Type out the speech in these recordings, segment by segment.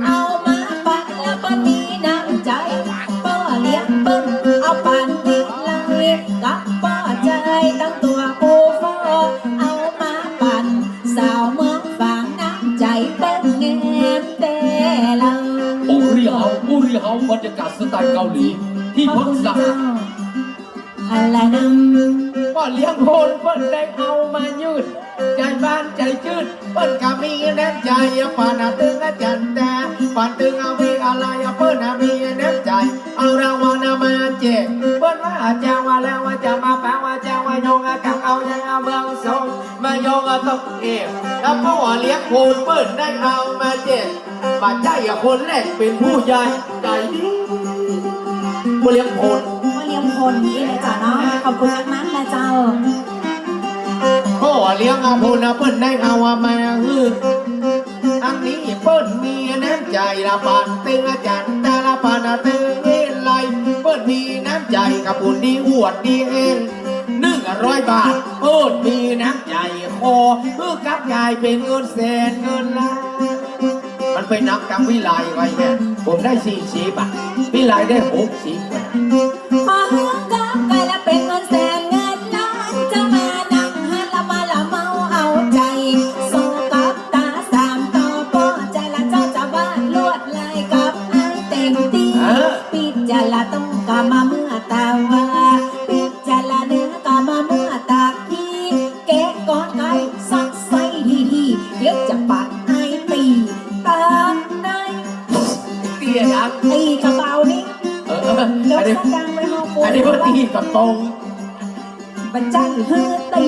เอามาปันแล้วปนมีน้ำใจป้อเลี้ยงเปิ้ลเอาปันติดลายกับป้อใจตั้งตัวกูฟอเอามาปันสาวเมืองฝางน้ำใจเป็นเงินแต่ละอุริเฮาบรรยากาศสไตล์เกาหลีที่พักสะอาดอะไรนึงก็เลี้ยงโคนเปิ้นได้เอามายืดใจบ้านใจจืดเปิ้นก็มีน้ำใจปานตึงจันแต่ปานตึงเอาวิอะไรเปิ้นมีน้ำใจเอารางวัลมาแจกเปิ้นว่าเจ้าว่าแล้วว่าจะมาแปลว่าเจ้าว่าโยงกังเอายังเอาเมืองทรงมาโยงต้องเก็บแล้วพ่อเลี้ยงโคนเปิ้นได้เอามาแจกบาดใจคนแรกเป็นผู้ใหญ่ใจดีผู้เลี้ยงโคนเลี้ยงคนนี่เลยจ้ะเนาะขอบคุณมากๆนะเจ้าพ่อเลี้ยงอาพูนเปิ้นได้เอามาฮืออันนี้เปิ้นมีน้ำใจละปานตึงอาจารย์แต่ละปานตึงเวไลเปิ้นมีน้ำใจกับปุ่นดีอวดดีเอง100 บาทเปิ้นมีน้ำใจคอเพื่อกับกายเป็นเงินแสนเงินล้านมันไปนับกับวิไลไว้เนี่ยผมได้40 บาทวิไลได้60 บาทพอเฮือกกับไก่และเป็นเงินแสนเงินล้านจะมานั่งหันละมาละเมาเอาใจโซกับตาสามต่อป้อใจละเจ้าจะบ้านลวดลายกับไอ้เต็งตีปิดจะละต้องกามาเมื่อตาว่าปิดจะละเนื้อกามาเมื่อตาที่แกะก้อนไก่สักใส่ทีเดี๋ยวจะปัดไอ้ตีตามในเตี้ยนะตีกระเป๋านี่อันนี้เพื่อตีกับตรงบันใจฮือตี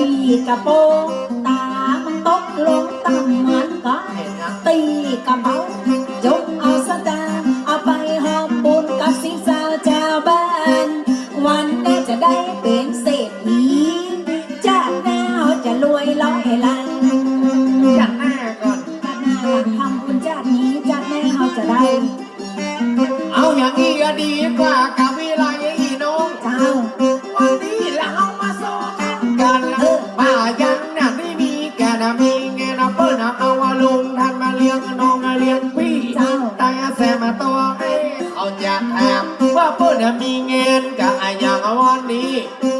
กระโปงตามันตกลงต่ำเหมือนก็ตีกระเป๋าจงเอาสตางค์เอาไปหอมบุญกับสิงสาวเจ้าบ้านวันนี้จะได้เป็นเศรษฐีจากหน้าจะรวย100 ล้านจากหน้าก่อนจากหน้าหลังทำบุญจากนี้จากแม่เขาจะได้เอาอย่างนี้ก็ดีกว่ากับวิไลน้องเจ้าวันนี้เรามาโซกันแล้วป่ายังน่ะไม่มีแกน่ะมีเงินเปิ้ลเอาลุงท่านมาเลี้ยงน้องเลี้ยงพี่ตายแซมมาตัวให้เขาจะถามว่าเปิ้ลมีเงินกับอย่างวันนี้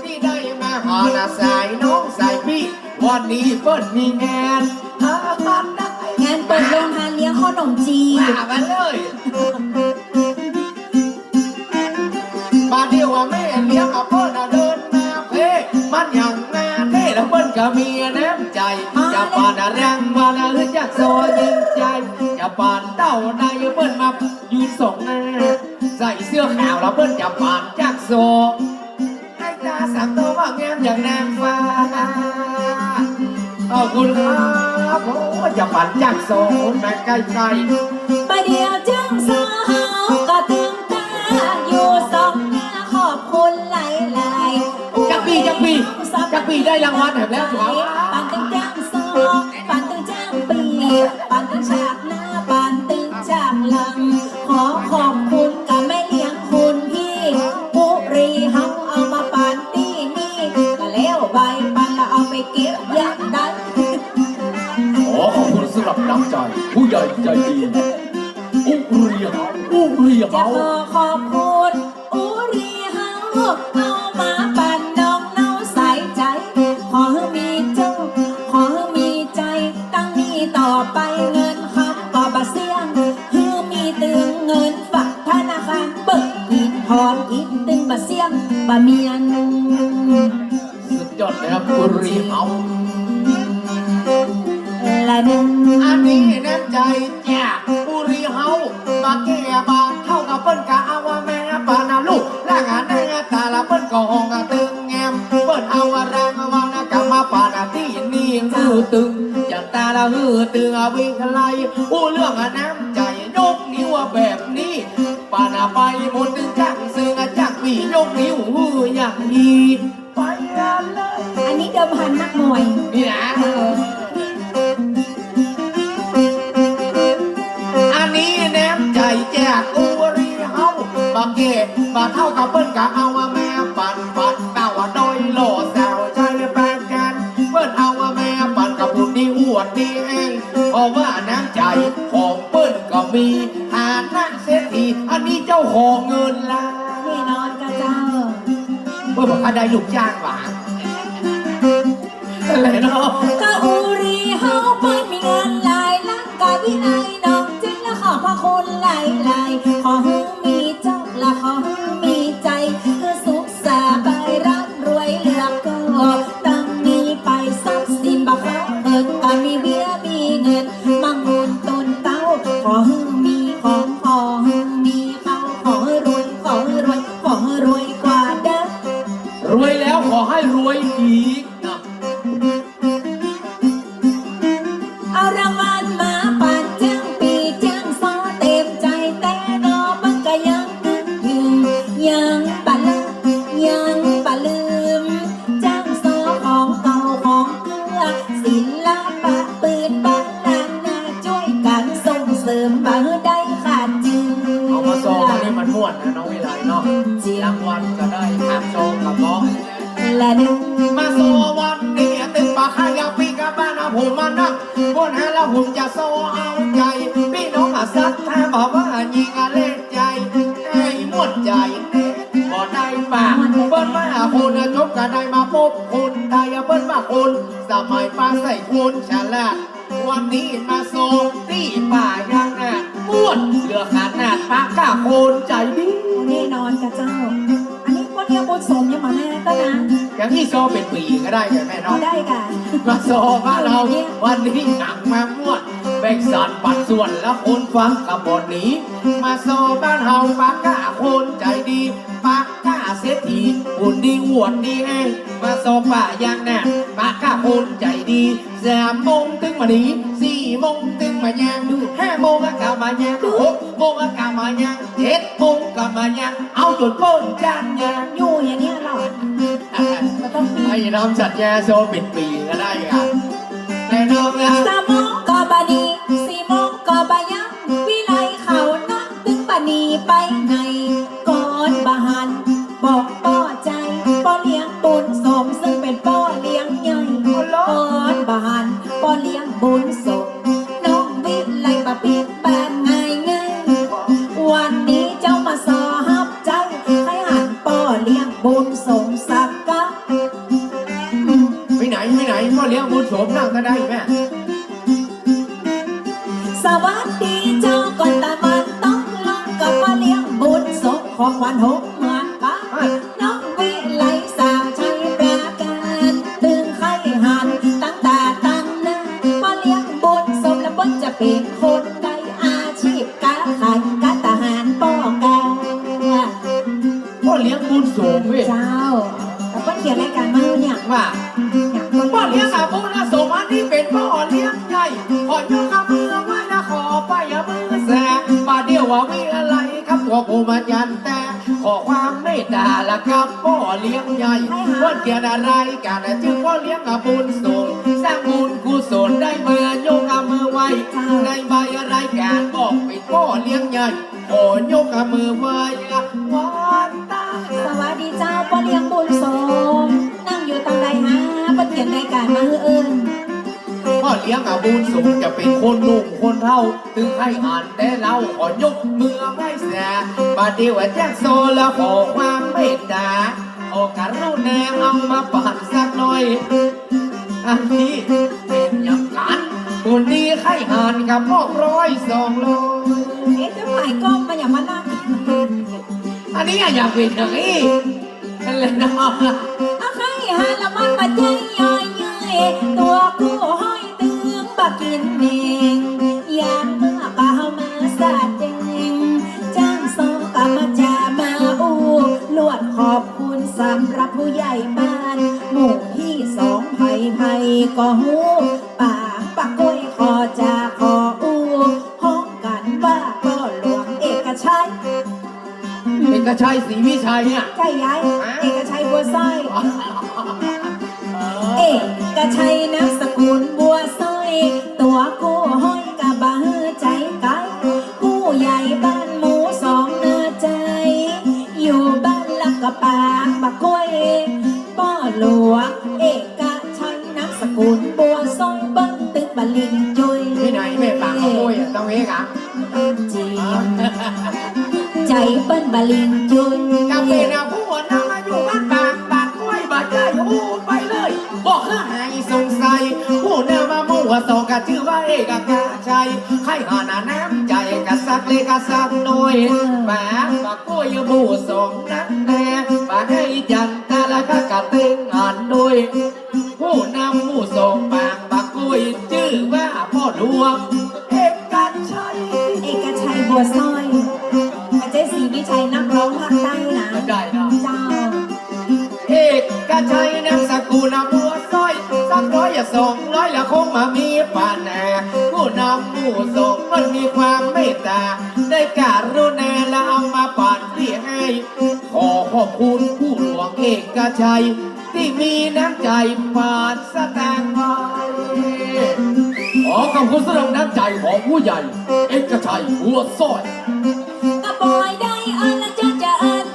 ที่ได้มาขอนะสายน้องสายพี่วันนี้เปิ้ลมีเงินมันได้งานเปิดโรงงานเลี้ยงขนมจีนมาเลยมาเดียวว่าแม่เลี้ยงกับเปิ้ลเดินมาเพ่มันอย่างแม่เท่แล้วเปิ้ลก็มีน้ำใจจะปานรังมาแล้วจะโซยิงใจจะปานเต้าในเปิ้ลมายืนส่งหน้าใส่เสื้อขาวแล้วเปิ้ลจะปานจักโซให้ตาสามตัวว่าแง้มอย่างนางฟ้าขอบคุณครับโอ้จะปานจักโซแม่ใกล้ๆประเดี๋ยวจังสาวก็ตึงตาอยู่สองหน้าขอบคุณหลายๆจักปีได้รางวัลแบบแล้วถูกปันตึงจ้างสองปันตึงจ้างปีปันตึงฉากหน้าปันตึงฉากหลังขอขอบคุณกับแม่เลี้ยงคุณพี่ปุรีเฮาเอามาปันตีนี่ก็แล้วใบปันแล้วเอาไปเก็บยักได้ขอขอบคุณสำหรับน้ำใจผู้ใหญ่ใจดีอุริเฮาจะขอบคุณอุริเฮาเอามาปันน้องเน่าใส่ใจขอให้มีเจ้าขอให้มีใจตั้งนี้ต่อไปเงินคำก็บะเสียงให้มีตึงเงินฝากธนาคารเปิดอินพรอินตึงบะเสียงบะเมียนสุดยอดเลยครับอุริเฮาละนึงอันนี้น้ำใจจากอุริเฮามาแก่บานเท่ากับเปิ้ลกะเอาว่าแม่ปานาลูกและงานในตาละเปิ้ลก็ห้องตึงแงมเปิ้ลเอาว่าแรงวันกับมาปานาที่นี่ฮือตึงอย่างตาละฮือตึงวิ่งไล่เรื่องน้ำใจยกนิ้วแบบนี้ปานาไปหมดตึงจังซึ่งจักปียกนิ้วฮืออย่างนี้ไปเลยอันนี้เดิมพันนักมวยนี่นะอันนี้แนมใจแจกอุริเฮาบางเกตบางเท่ากับเปิ้ลกะเอาว่าแม่ปั่นเต่าดอยโหล่แซวใจแปลงกันเปิ้ลเอาว่าแม่ปั่นกับปุ่นดีอวดดีเองเพราะว่าน้ำใจของเปิ้ลก็มี มีฐานะเศรษฐีอันนี้เจ้าของเงินล้าน แน่นอนกับเจ้า เมื่อบอกได้ลูกจ้างหวานอะไรเนาะ ก็อูรีเฮาเปิ้นมีเงินหลายล้านกายวินัยน้องจริงและขอพระคุณหลายๆขอให้มีเจ้าและขอให้มีใจคือสุขสบายร่ำรวยเหลือก็ตั้งนี้ไปทรัพย์สินบ่ขอเกินการมีเบี้ยมีเงินมังมูลต้นเต้าขอให้มีของขอให้มีเขาขอให้รวยขอให้รวยขอให้รวยกว่าเดิม รวยแล้วขอให้รวยอีกนะ เอารางวัลมาปั่นจังปีจังซอเต็มใจแต่นอมันก็ยังนึกถึงยังปะลืมยังปะลืมจังซอของเก่าของเกลือศิลปะปืนบ้านลานนาช่วยกันส่งเสริมบ่ได้ขาดจึง เอามาซองอันนี้มันม่วนนะน้องวิไลเนาะรางวัลก็ได้ทางซองกับน้อง และหนึ่ง มาโซวันนี้ตึงปากข้างยาปีกับบ้านเอาผมมานั่งบนหาแล้วผมจะโซเอาใจพี่น้องอาสัตถ้าบอกว่ายิงอาเล่นใจไอ้มวดใจบ่ได้ปากเปิ้นมาคนจบกันได้มาพบคนได้เปิ้นมาคนสมัยป้าใส่คนฉลาดวันนี้มาโซที่ป่ายังน่ะมวดเหลือขาดหน้าปากกล้าคนใจดี แน่นอนกับเจ้า อันนี้พวกเนี้ยบุญสมยังมาแม่ก็นะ อย่างที่โซเป็นปีก็ได้ใช่ไหม เอา เนาะ ได้กัน มาโซบ้านเราวันนี้หนังมามวดแบ่งสรรปัดส่วนแล้วคนฟังกับบทนี้ มาโซบ้านเฮาปากกล้าคนใจดีปากกล้าเสียทีหุ่นดีอวดดีแห้งมาโซป่าอย่างแน่ปากกล้าคนใจดี3 โมงถึงมานี้4 โมงถึงมายังดู5 โมงก็กลับมายัง6 โมงก็กลับมายัง7 โมงกลับมายังเอาจนพ้นจานยัง อยู่อย่างเนี้ยหรอมันต้องมี ไอ้น้องจัดแย่โซเป็นปีก็ได้กันในน้องนะ 3 โมงก็บานี4 โมงก็บายังวิไลเขานักตึงบานีไปไหนก่อนบาหันบอกป้อใจป้อเลี้ยงบุญสมซึ่งเป็นป้อเลี้ยงใหญ่ก่อนบาหันป้อเลี้ยงบุญสมน้องวิไลบาปิดบ้านไงไงวันนี้เจ้ามาสอฮับใจให้หันป้อเลี้ยงบุญสมสักกะ ไปไหนพ่อเลี้ยงบุญโสมนั่งก็ได้แม่ สวัสดีเจ้าก่อนตามันต้องลองกับมาเลี้ยงบุญสมของขวัญหกหมันบ้านน้องวิไลสาวชัยประการตึงไข่หันตั้งตาตั้งหน้ามาเลี้ยงบุญสมและบนจะเป็นคนใดอาชีพการขายการทหารป้องกัน พ่อเลี้ยงบุญโสมเว้ย เจ้าแต่ก็เขียนรายการมาเนี่ย ว่า เนี่ย พ่อเลี้ยงอาบุญโสมอันนี้เป็นพ่อเลี้ยงใหญ่ขอยกมือไหว้นะขอไปอย่ามือแสป่าเดียวว่าวิอะไรครับตัวผมอาจารย์แต่ขอความเมตตาละครับพ่อเลี้ยงใหญ่วันเกียรติอะไรกันจึงพ่อเลี้ยงอาบุญโสมสร้างบุญกุศลได้มายกมือไหว้ในใบรายการบอกเป็นพ่อเลี้ยงใหญ่ขอยกมือไหว้วันตา สวัสดีเจ้าป้าเลี้ยงบุญสมนั่งอยู่ตรงใดฮะเป้าเขียนรายการมาเอิญ พ่อเลี้ยงอาบุญสูงจะเป็นคนหนุ่มคนเท่าถึงให้อ่านแต่เราขอยกมือไหว้แสบาดเดียวแจ้งโซแล้วขอความเมตตาขอการุณาเอามาปั่นสักหน่อยอันนี้เป็นอย่างกันคนดีไข่ห่านกับพวก100 200 เอ๊ะจะฝ่ายกล้องมาอย่ามานั่ง อันนี้อยากเป็นอย่างนี้นั่นเลยนะ เอาใครหาละมันมาใจย่อยเย่ยตัวกูห้อยตึงบักกินเองยามเมื่อเปล่ามาสาดแดงจ้างโซกามาจามาอูลวดขอบคุณสำหรับผู้ใหญ่บ้านหมู่ที่2ไผ่ก็หูป่าปากกล้วยคอจาคออูห้องกันว่าก็หลวงเอกชัย เอกชัยศรีวิชัยเนี่ย ใช่ย้ายเอกชัยบัวสร้อยเอกชัยนามสกุลบัวสร้อยตัวกูห้อยกะบะฮือใจไกลผู้ใหญ่บ้านหมู2เนื้อใจ อยู่บ้านละกะปากปะกล้วยป้อหลวงเอกชัยนามสกุลบัวสร้อยเบิ้งตึกบะลิงจุย ที่ไหนแม่ปากขโมยต้องเอกอ่ะ เจ เปิ้นบะลิงจุน กับเป็นผู้นำมาอยู่บ้านบางกล้วยบ้านใจหูไปเลยบอกให้สงสัยผู้นำมามั่วสองกันชื่อว่าเอกกาชัยใครหาหน้าน้ำใจกษักเลกษักหน่อยแหมบางกล้วยมู่สองนั้นแน่บ้านให้จันตาละก็กระเต็งอ่านด้วยผู้นำมู่สองบางกล้วยชื่อว่าพ่อหลวงเอกชัย เอกชัยบัวสร้อยอาจารย์ศรีวิชัยนักร้องภาคใต้นะ ได้นะ เจ้า เอกชัยนามสกุลบัวสร้อยสัก100 ละคงมามีป่านแน่ผู้นำผู้ส่งมันมีความเมตตาได้การุณาและเอามาป่านที่ให้ขอขอบคุณผู้หลวงเอกชัยที่มีน้ำใจผ่านสตางค์ไว้ขอขอบคุณสำหรับน้ำใจของผู้ใหญ่เอกชัยบัวสร้อย ก็บอยได้อันละจะ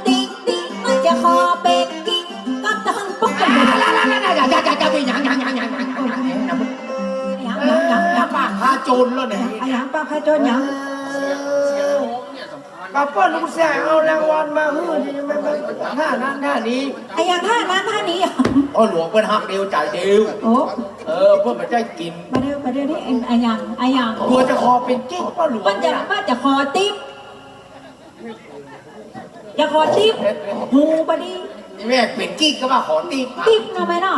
ติ๊กติ๊กมันจะขอเป็นกิ๊กก็ต้องปุ๊บยังปากพาโจรแล้วเนี่ย ยังป้าพระโจนยัง กับเพื่อนลุงแสงเอารางวัลมาฮื้อที่ไม่ท่านั้นท่านี้ ยังท่านั้นท่านี้ อ๋อหลวงเป็นหักเดียวใจเดียว โอ้ เพื่อนมาใจกิน มาเดี๋ยวนี่ยัง ตัวจะคอเป็นกิ๊กป้าหลวง มันจะขอติ๊บจะขอติ๊บหูบดี แม่เป็นกิ๊กก็ว่าขอตี ติ๊บทำไมเนาะ